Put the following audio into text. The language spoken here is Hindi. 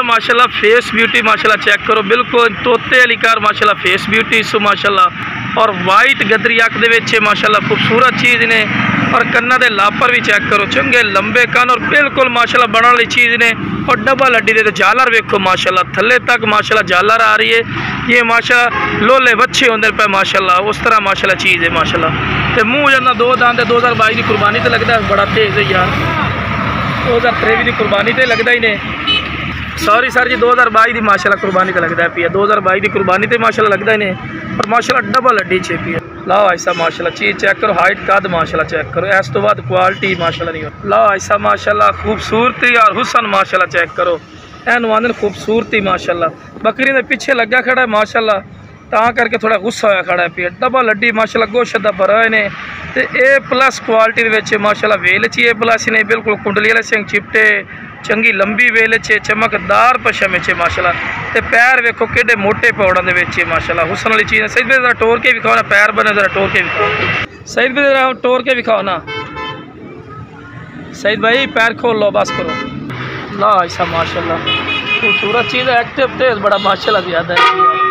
माशाल्लाह फेस ब्यूटी माशाल्लाह चेक करो, बिल्कुल तोते वाली कार माशाल्लाह फेस ब्यूटी सो माशाल्लाह। और वाइट गदरी अख दे माशाल्लाह खूबसूरत चीज़ ने। और कन्ना दे लापर भी चेक करो, चंगे लंबे कन और बिल्कुल माशाल्लाह बनने वाली चीज़ ने। और डबल हड्डी दे झालर वेखो माशाल्लाह, थल्ले तक माशाल्लाह झालर आ रही है। ये माशाल्लाह लोले बच्चे होंगे पे माशाल्लाह, उस तरह माशाल्लाह चीज़ है माशाल्लाह। तो मूँह जना दो दांत 2022 की कुर्बानी तो लगता है बड़ा तेज़ है यार, 2023 की कुर्बानी तो लगता ही नहीं। सॉरी सर जी, 2022 की माशाल्लाह कुर्बानी तो लगता है पी है, 2022 की कुर्बानी तो माशाल्लाह लगता ही नहीं। और माशाल्लाह डबल हड्डी छे पी है। लाओ ऐसा माशाल्लाह चीज़ चेक करो, हाइट कद माशाल्लाह चेक करो, इस तो बाद क्वालिटी माशाल्लाह नहीं हो। लाओ ऐसा माशाल्लाह खूबसूरती और हुसन माशाल्लाह चेक करो, एन वादन खूबसूरती माशाल्लाह। बकरी के पीछे लगा खड़ा है माशाल्लाह, ता करके थोड़ा गुस्सा होया खड़ा है पी। डबल हड्डी माशाल्लाह गोश्त दा भरा ने। तो A+ क्वालिटी के माशाल्लाह वेल ची A+ ने, बिल्कुल कुंडली वाले सिंह चिपटे, चंगी लंबी वेल चे, चमकदार पशम चे माशाल्लाह। ते पैर वेखो किड्डे मोटे पौड़ों के माशाल्लाह, हुसन वाली चीज़ है। सही भी जरा टोर के विखाओ ना, पैर बने जरा टोर के विखाओ। सही भी जरा टोर के विखाओ ना सईद भाई, पैर खोल लो बस करो। ला ऐसा माशाल्लाह खूबसूरत चीज़ है, एक्टिव तेज बड़ा माशाल्लाह ज़्यादा है।